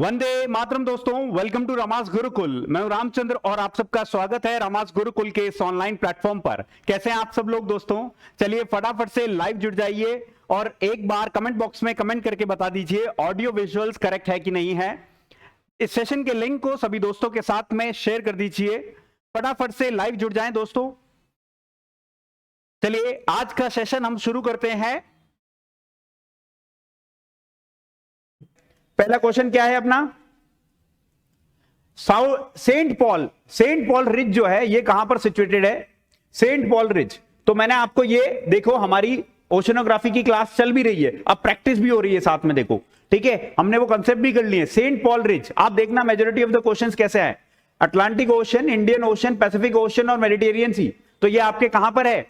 वंदे मातरम दोस्तों, welcome to रमास गुरुकुल। मैं हूं रामचंद्र और आप सबका स्वागत है रमास गुरुकुल के इस ऑनलाइन प्लेटफॉर्म पर। कैसे हैं आप सब लोग दोस्तों? चलिए फटाफट से लाइव जुड़ जाइए और एक बार कमेंट बॉक्स में कमेंट करके बता दीजिए ऑडियो विजुअल्स करेक्ट है कि नहीं है। इस सेशन के लिंक को सभी दोस्तों के साथ में शेयर कर दीजिए। फटाफट से लाइव जुड़ जाएं दोस्तों। चलिए आज का सेशन हम शुरू करते हैं। पहला क्वेश्चन क्या है अपना? सेंट पॉल रिज जो है ये कहां पर सिचुएटेड है? Saint Paul Ridge. तो मैंने आपको ये देखो, हमारी ओशनोग्राफी की क्लास चल भी रही है, अब प्रैक्टिस भी हो रही है साथ में, देखो ठीक है, हमने वो कंसेप्ट भी कर लिए। सेंट पॉल रिज, आप देखना मेजॉरिटी ऑफ द क्वेश्चंस कैसे है। Atlantic ocean, Indian ocean, Pacific ocean और मेडिटेरियन सी। तो ये आपके कहां पर है?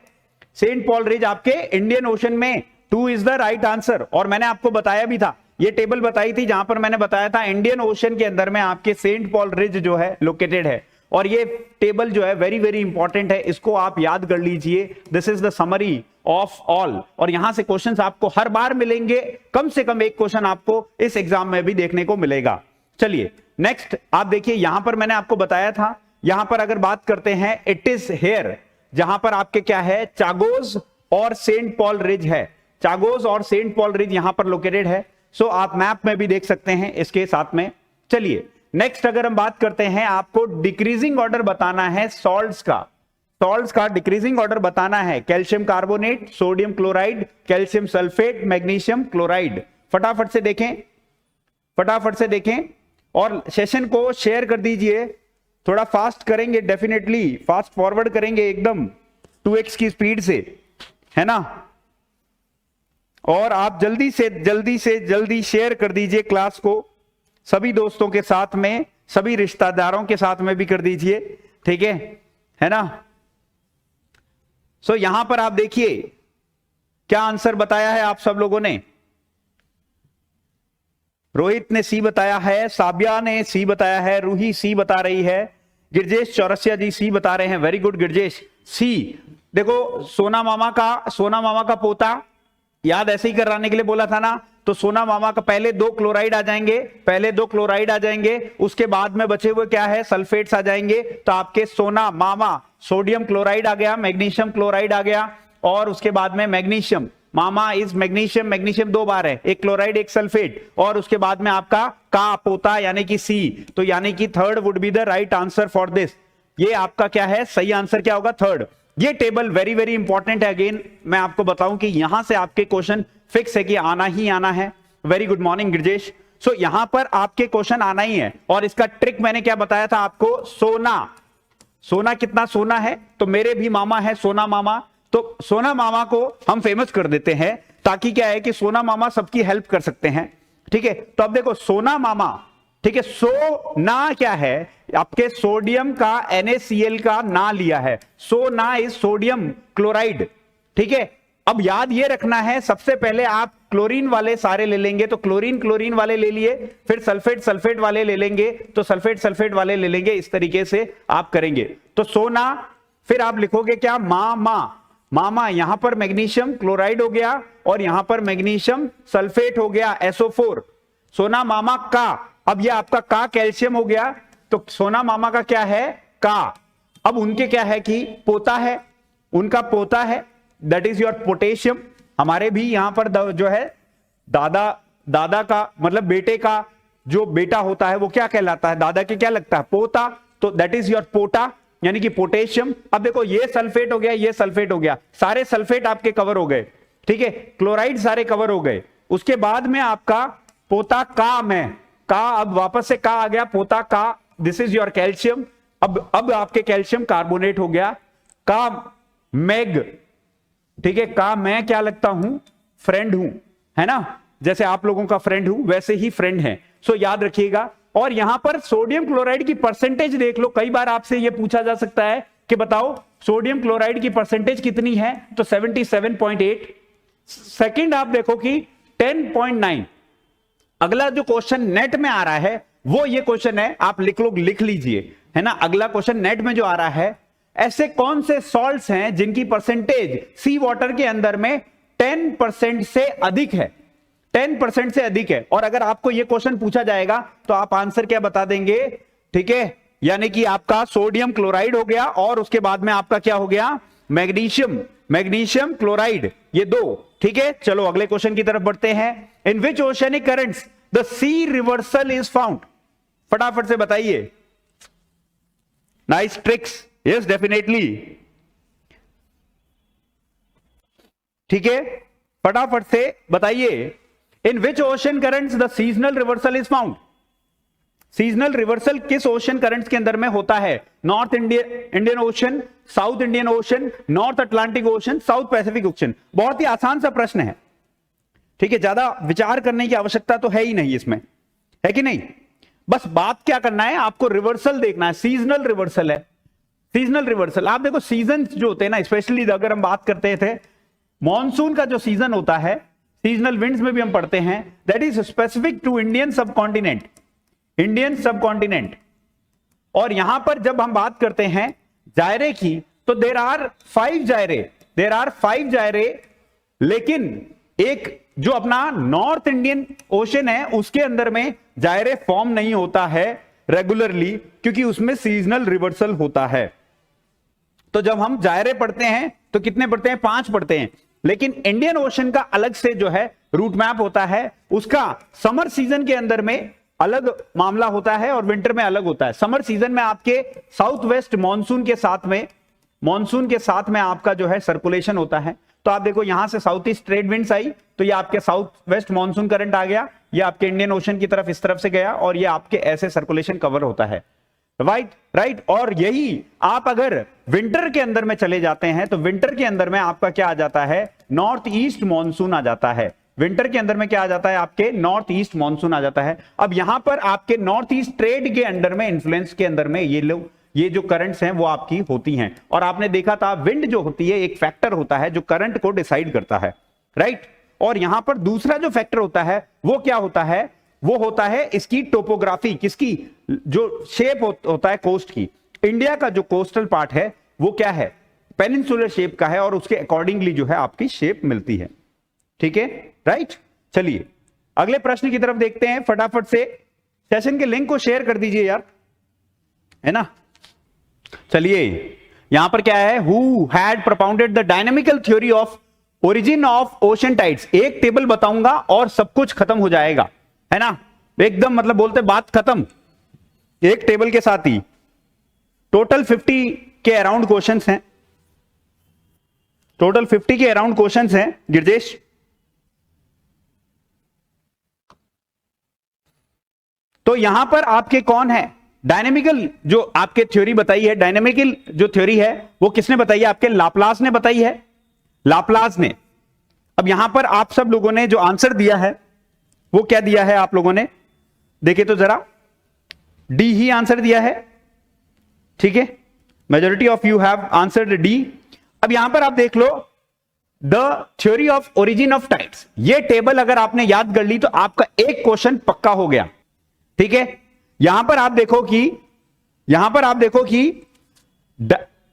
सेंट पॉल रिज आपके इंडियन ओशन में। 2 इज द राइट आंसर। और मैंने आपको बताया भी था, ये टेबल बताई थी जहां पर मैंने बताया था इंडियन ओशन के अंदर में आपके सेंट पॉल रिज जो है लोकेटेड है। और ये टेबल जो है वेरी वेरी इंपॉर्टेंट है, इसको आप याद कर लीजिए। This is the summary of all. और यहां से क्वेश्चंस आपको हर बार मिलेंगे, कम से कम एक क्वेश्चन आपको इस एग्जाम में भी देखने को मिलेगा। चलिए नेक्स्ट आप देखिए, यहां पर मैंने आपको बताया था, यहां पर अगर बात करते हैं इट इज हेयर, जहां पर आपके क्या है, चागोस और सेंट पॉल रिज है। चागोस और सेंट पॉल रिज यहां पर लोकेटेड है। सो आप मैप में भी देख सकते हैं इसके साथ में। चलिए नेक्स्ट अगर हम बात करते हैं, आपको डिक्रीजिंग ऑर्डर बताना है सॉल्ट्स का डिक्रीजिंग ऑर्डर बताना है। Calcium carbonate, sodium chloride, calcium sulphate, magnesium chloride. फटाफट से देखें और सेशन को शेयर कर दीजिए। थोड़ा फास्ट करेंगे, डेफिनेटली फास्ट फॉरवर्ड करेंगे एकदम 2x की स्पीड से, है ना। और आप जल्दी से शेयर कर दीजिए क्लास को सभी दोस्तों के साथ में, सभी रिश्तेदारों के साथ में भी कर दीजिए, ठीक है ना। सो यहां पर आप देखिए क्या आंसर बताया है आप सब लोगों ने। रोहित ने सी बताया है, साबिया ने सी बताया है, रूही सी बता रही है, गिरजेश चौरसिया जी सी बता रहे हैं। वेरी गुड गिरजेश, सी। देखो सोना मामा का पोता याद ऐसे ही कराने के लिए बोला था ना, तो सोना मामा का पहले 2 क्लोराइड आ जाएंगे, उसके बाद में बचे हुए क्या है, सल्फेट्स आ जाएंगे। तो आपके सोना मामा सोडियम क्लोराइड आ गया, मैग्नीशियम क्लोराइड आ गया, और उसके बाद में मैग्नीशियम मामा इज मैग्नीशियम 2 बार है, एक क्लोराइड एक सल्फेट, और उसके बाद में आपका का पोता यानी कि सी। तो यानी कि third would be the right answer for this. ये आपका क्या है, सही आंसर क्या होगा, थर्ड। ये टेबल वेरी वेरी इंपॉर्टेंट है। अगेन मैं आपको बताऊं कि यहां से आपके क्वेश्चन फिक्स है कि आना ही आना है। Very good morning Girjesh. So यहां पर आपके क्वेश्चन आना ही है। और इसका ट्रिक मैंने क्या बताया था आपको, सोना कितना सोना है, तो मेरे भी मामा है सोना मामा, तो सोना मामा को हम फेमस कर देते हैं, ताकि क्या है कि सोना मामा सबकी हेल्प कर सकते हैं, ठीक है। तो अब देखो सोना मामा, ठीक है, सोना क्या है, आपके सोडियम का NaCl का ना लिया है, सोना इज सोडियम क्लोराइड, ठीक है। अब याद ये रखना है, सबसे पहले आप क्लोरीन वाले सारे ले लेंगे, तो क्लोरीन वाले ले लिए, फिर सल्फेट वाले ले लेंगे, तो सल्फेट वाले ले लेंगे, इस तरीके से आप करेंगे। तो सोना, फिर आप लिखोगे क्या, मामा यहां पर मैग्नीशियम क्लोराइड हो गया, और यहां पर मैग्नीशियम सल्फेट हो गया SO4, सोना मामा का। अब यह आपका का कैल्शियम हो गया, तो सोना मामा का क्या है, का। अब उनके क्या है कि पोता है, उनका पोता है, दैट इज योर पोटेशियम। हमारे भी यहां पर जो है दादा का मतलब बेटे का जो बेटा होता है वो क्या कहलाता है, दादा के क्या लगता है, पोता। तो दैट इज योर पोटा यानी कि पोटेशियम। अब देखो ये सल्फेट हो गया, ये सल्फेट हो गया, सारे सल्फेट आपके कवर हो गए, ठीक है, क्लोराइड सारे कवर हो गए। उसके बाद में आपका पोता का में का, अब वापस से का आ गया, पोता का, दिस इज योर कैल्शियम। अब आपके कैल्शियम कार्बोनेट हो गया, का मैग, ठीक है, का मैं क्या लगता हूं, फ्रेंड हूं, है ना, जैसे आप लोगों का फ्रेंड हूं वैसे ही फ्रेंड है। सो याद रखिएगा। और यहां पर सोडियम क्लोराइड की परसेंटेज देख लो, कई बार आपसे यह पूछा जा सकता है कि बताओ सोडियम क्लोराइड की परसेंटेज कितनी है, तो 77.8। सेकंड आप देखो कि 10.9। अगला जो क्वेश्चन नेट में आ रहा है वो ये क्वेश्चन है, आप लिख लीजिए, है ना। अगला क्वेश्चन नेट में जो आ रहा है, ऐसे कौन से सॉल्ट्स हैं जिनकी परसेंटेज सी वाटर के अंदर में 10% से अधिक है, 10% से अधिक है। और अगर आपको यह क्वेश्चन पूछा जाएगा तो आप आंसर क्या बता देंगे, ठीक है, यानी कि आपका सोडियम क्लोराइड हो गया और उसके बाद में आपका क्या हो गया, मैग्नीशियम क्लोराइड, ये दो। ठीक है, चलो अगले क्वेश्चन की तरफ बढ़ते हैं। In which oceanic currents the sea reversal is found, फटाफट से बताइए। नाइस ट्रिक्स, यस डेफिनेटली, ठीक है, फटाफट से बताइए। In which ocean currents the seasonal reversal is found, seasonal reversal किस ओशन करंट्स के अंदर में होता है? North Indian Ocean, South Indian Ocean, North Atlantic Ocean, South Pacific Ocean. बहुत ही आसान सा प्रश्न है, ठीक है, ज्यादा विचार करने की आवश्यकता तो है ही नहीं इसमें, है कि नहीं। बस बात क्या करना है, आपको रिवर्सल देखना है, सीजनल रिवर्सल है। सीजनल रिवर्सल आप देखो, सीजन जो होते हैं ना, स्पेशली अगर हम बात करते थे मॉनसून का जो सीजन होता है, सीजनल विंड्स में भी हम पढ़ते हैं, that is specific to Indian subcontinent, Indian subcontinent. और यहां पर जब हम बात करते हैं जायरे की, तो देर आर 5 जायरे, लेकिन एक जो अपना नॉर्थ इंडियन ओशन है उसके अंदर में जायरे फॉर्म नहीं होता है रेगुलरली, क्योंकि उसमें सीजनल रिवर्सल होता है। तो जब हम जायरे पढ़ते हैं तो कितने पढ़ते हैं, 5 पढ़ते हैं। लेकिन इंडियन ओशन का अलग से जो है रूट मैप होता है, उसका समर सीजन के अंदर में अलग मामला होता है और विंटर में अलग होता है। समर सीजन में आपके साउथ वेस्ट मॉनसून के साथ में आपका जो है सर्कुलेशन होता है। तो आप देखो यहां से साउथ ईस्ट ट्रेड विंड्स आई, तो ये आपके साउथ वेस्ट मॉनसून करंट आ गया, ये आपके इंडियन ओशन की तरफ इस तरफ से गया और ये आपके ऐसे सर्कुलेशन कवर होता है, राइट। और यही आप अगर विंटर के अंदर में चले जाते हैं तो विंटर के अंदर में आपका क्या आ जाता है, नॉर्थ ईस्ट मॉनसून आ जाता है। विंटर के अंदर में क्या आ जाता है, आपके नॉर्थ ईस्ट मॉनसून आ जाता है। अब यहां पर आपके नॉर्थ ईस्ट ट्रेड के अंडर में, इन्फ्लुएंस के अंदर में ये जो करंट्स हैं वो आपकी होती हैं। और आपने देखा था विंड जो होती है एक फैक्टर होता है जो करंट को डिसाइड करता है, राइट। और यहां पर दूसरा जो फैक्टर होता है वो क्या होता है, वो होता है इसकी टोपोग्राफी, किसकी, जो शेप होता है कोस्ट की। इंडिया का जो कोस्टल पार्ट है वो क्या है, पेनिनसुलर शेप का है और उसके अकॉर्डिंगली जो है आपकी शेप मिलती है, ठीक है, राइट। चलिए अगले प्रश्न की तरफ देखते हैं फटाफट से। सेशन के लिंक को शेयर कर दीजिए यार, है ना। चलिए यहां पर क्या है, who had propounded the dynamical theory of origin of ocean tides. एक टेबल बताऊंगा और सब कुछ खत्म हो जाएगा, है ना, एकदम मतलब बोलते बात खत्म, एक टेबल के साथ ही। टोटल 50 के अराउंड क्वेश्चंस हैं, टोटल 50 के अराउंड क्वेश्चंस हैं गिरजेश। तो यहां पर आपके कौन है, डायनेमिकल जो आपके थ्योरी बताई है, डायनेमिकल जो थ्योरी है वो किसने बताई है, आपके लाप्लास ने बताई है, लाप्लास ने। अब यहां पर आप सब लोगों ने जो आंसर दिया है वो क्या दिया है, आप लोगों ने देखे तो जरा, डी ही आंसर दिया है, ठीक है, majority of you have answered D. अब यहां पर आप देख लो, the theory of origin of tides, ये टेबल अगर आपने याद कर ली तो आपका एक क्वेश्चन पक्का हो गया, ठीक है। यहां पर आप देखो कि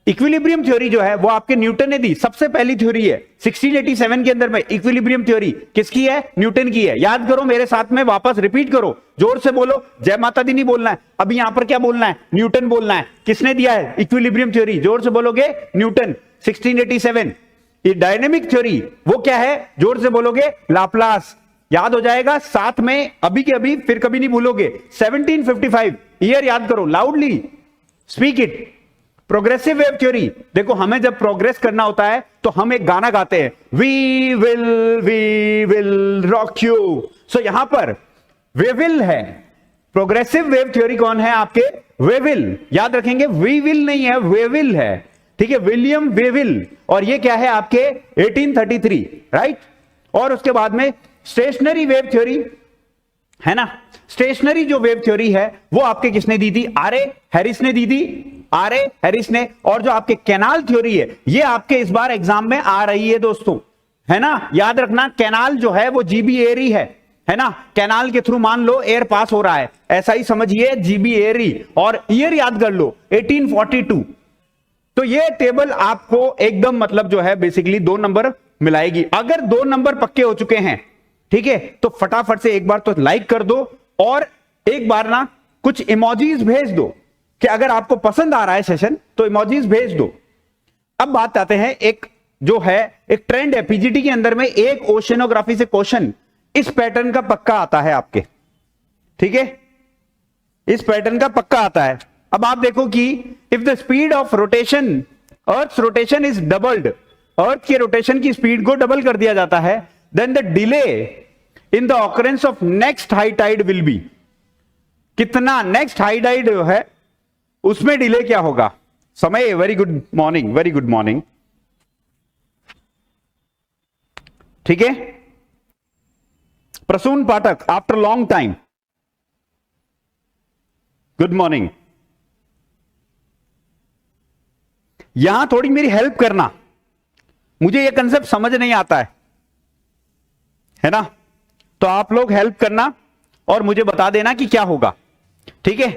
इक्विलिब्रियम थ्योरी जो है वो आपके न्यूटन ने दी, सबसे पहली थ्योरी है 1687 के अंदर में। इक्विलिब्रियम थ्योरी किसकी है, न्यूटन की है। याद करो मेरे साथ में, वापस रिपीट करो, जोर से बोलो, जय माता दी नहीं बोलना है, अभी यहां पर क्या बोलना है, न्यूटन बोलना है। किसने दिया है इक्विलिब्रियम थ्योरी, जोर से बोलोगे, न्यूटन 1687। ये डायनेमिक थ्योरी वो क्या है, जोर से बोलोगे, लाप्लास। याद हो जाएगा, साथ में अभी के अभी फिर कभी नहीं भूलोगे, 1755 ईयर याद करो, loudly speak it. Progressive wave theory, देखो हमें जब प्रोग्रेस करना होता है तो हम एक गाना गाते हैं, वी विल रॉक यू। सो यहां पर वेविल है, प्रोग्रेसिव वेव थ्योरी कौन है आपके, वेविल। याद रखेंगे, वी विल नहीं है, वेविल है, ठीक है, विलियम वेविल। और ये क्या है आपके 1833, राइट। और उसके बाद में स्टेशनरी वेव थ्योरी है ना, स्टेशनरी जो वेव थ्योरी है वो आपके किसने दी थी, आर.ए. हैरिस ने दी थी, आर.ए. हैरिस ने। और जो आपके कैनाल थ्योरी है ये आपके इस बार एग्जाम में आ रही है दोस्तों, है ना। याद रखना, कैनाल जो है वो जीबी एरी है ना, कैनाल के थ्रू मान लो एयर पास हो रहा है, ऐसा ही समझिए, जीबी एरी। और ईयर याद कर लो 1842। तो ये टेबल आपको एकदम मतलब जो है बेसिकली 2 नंबर मिलाएगी। अगर 2 नंबर पक्के हो चुके हैं ठीक है, तो फटाफट से एक बार तो लाइक कर दो और एक बार ना कुछ इमोजीज भेज दो कि अगर आपको पसंद आ रहा है सेशन तो इमोजीज भेज दो। अब बात आते हैं, एक जो है एक ट्रेंड है पीजीटी के अंदर में, एक ओशियनोग्राफी से क्वेश्चन इस पैटर्न का पक्का आता है आपके, ठीक है, इस पैटर्न का पक्का आता है। अब आप देखो कि if the speed of rotation, earth rotation is doubled, earth के रोटेशन की स्पीड को डबल कर दिया जाता है, then the delay in the occurrence of next high tide will be, कितना नेक्स्ट हाई टाइड है उसमें डिले क्या होगा। समय, very good morning, very good morning, ठीक है। Prasoon Pathak, after long time, good morning. यहां थोड़ी मेरी हेल्प करना, मुझे यह कंसेप्ट समझ नहीं आता है ना, तो आप लोग हेल्प करना और मुझे बता देना कि क्या होगा, ठीक है।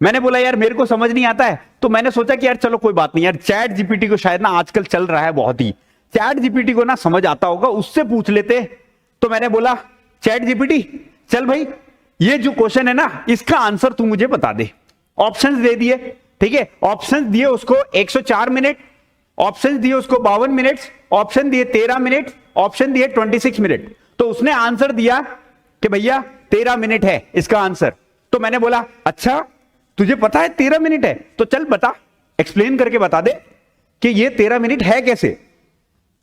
मैंने बोला यार मेरे को समझ नहीं आता है, तो मैंने सोचा कि यार चलो कोई बात नहीं यार, चैट जीपीटी को शायद ना आजकल चल रहा है बहुत ही, चैट जीपीटी को ना समझ आता होगा, उससे पूछ लेते। तो मैंने बोला चैट जीपीटी चल भाई ये जो क्वेश्चन है ना इसका आंसर तू मुझे बता दे। ऑप्शंस दे दिए, ठीक है, ऑप्शंस दिए उसको 104 मिनट, ऑप्शंस दिए उसको 52 मिनट, ऑप्शन दिए 13 मिनट, ऑप्शन दिए 26 मिनट। तो उसने आंसर दिया कि भैया 13 मिनट है इसका आंसर। तो मैंने बोला अच्छा तुझे पता है 13 मिनट है, तो चल बता, एक्सप्लेन करके बता दे कि ये 13 मिनट है कैसे।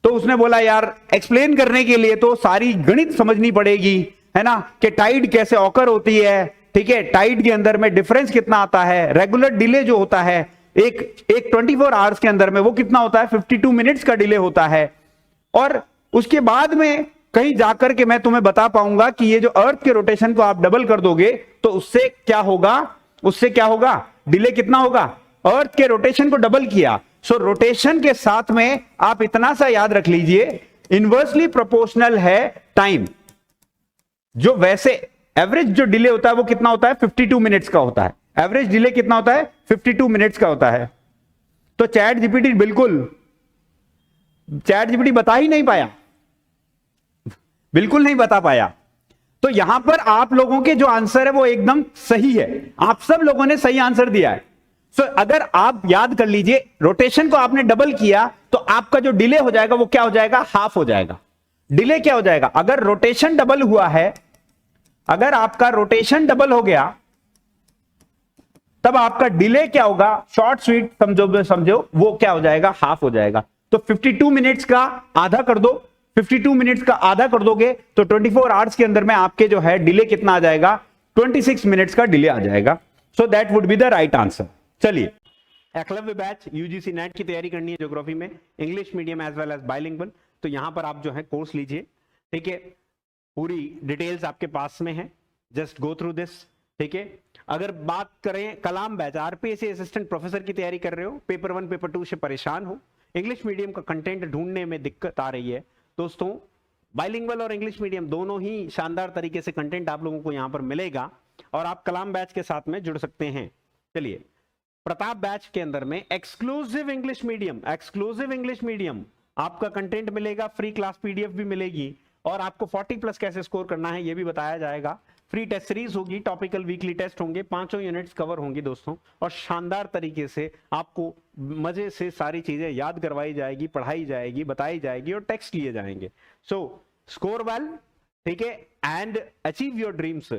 तो उसने बोला यार एक्सप्लेन करने के लिए तो सारी गणित समझनी पड़ेगी, है ना, कि टाइड कैसे ऑकर होती है, ठीक है, टाइड के अंदर में डिफरेंस कितना आता है, रेगुलर डिले जो होता है एक 24 आवर्स के अंदर में वो कितना होता है, 52 मिनट्स का डिले होता है। और उसके बाद में कहीं जाकर के मैं तुम्हें बता पाऊंगा कि ये जो अर्थ के रोटेशन को आप डबल कर दोगे तो उससे क्या होगा, उससे क्या होगा, डिले कितना होगा। अर्थ के रोटेशन को डबल किया, सो रोटेशन के साथ में आप इतना सा याद रख लीजिए, इनवर्सली प्रोपोर्शनल है टाइम। जो वैसे एवरेज जो डिले होता है वो कितना होता है, 52 मिनट्स का होता है, एवरेज डिले कितना होता है, 52 मिनट्स का होता है। तो चैट जीपीटी बता ही नहीं पाया, बिल्कुल नहीं बता पाया। तो यहां पर आप लोगों के जो आंसर है वो एकदम सही है, आप सब लोगों ने सही आंसर दिया है। सो अगर आप याद कर लीजिए रोटेशन को आपने डबल किया तो आपका जो डिले हो जाएगा वो क्या हो जाएगा, हाफ हो जाएगा। डिले क्या हो जाएगा, अगर रोटेशन डबल हुआ है, अगर आपका रोटेशन डबल हो गया तब आपका डिले क्या होगा, शॉर्ट स्वीट समझो वो क्या हो जाएगा, हाफ हो जाएगा। तो 52 मिनट्स का आधा कर दो, 52 मिनट्स का आधा कर दोगे तो 24 आवर्स के अंदर में आपके जो है डिले कितना आ जाएगा, 26 मिनट्स का डिले आ जाएगा। So that would be the right answer. चलिए, एकलव्य बैच यूजीसी नेट की तैयारी करनी है ज्योग्राफी में, English medium as well as bilingual, तो यहां पर आप जो है कोर्स लीजिए, ठीक है, पूरी डिटेल्स आपके पास में है, जस्ट गो थ्रू दिस, ठीक है। अगर बात करें कलाम बैच, आरपीएससी असिस्टेंट प्रोफेसर की तैयारी कर रहे हो, पेपर 1 पेपर 2 से परेशान हो, इंग्लिश मीडियम का कंटेंट ढूंढने में दिक्कत आ रही है दोस्तों, बाइलिंगुअल और इंग्लिश मीडियम दोनों ही शानदार तरीके से कंटेंट आप लोगों को यहां पर मिलेगा और आप कलाम बैच के साथ में जुड़ सकते हैं। चलिए, प्रताप बैच के अंदर में एक्सक्लूसिव इंग्लिश मीडियम आपका कंटेंट मिलेगा, फ्री क्लास पीडीएफ भी मिलेगी और आपको 40+ कैसे स्कोर करना है ये भी बताया जाएगा। फ्री टेस्ट सीरीज होगी, टॉपिकल वीकली टेस्ट होंगे, 5 यूनिट्स कवर होंगी दोस्तों, और शानदार तरीके से आपको मजे से सारी चीजें याद करवाई जाएगी, पढ़ाई जाएगी, बताई जाएगी और टेक्स्ट लिए जाएंगे। सो स्कोर वेल, ठीक है, and achieve your dreams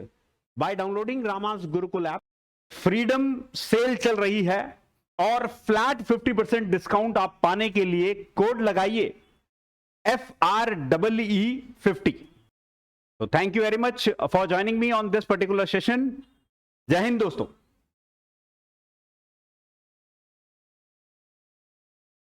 by downloading Ramas Gurukul app. Freedom sale चल रही है और फ्लैट 50% डिस्काउंट आप पाने के लिए कोड लगाइए FREE50। So thank you very much for joining me on this particular session. जय हिंद दोस्तों।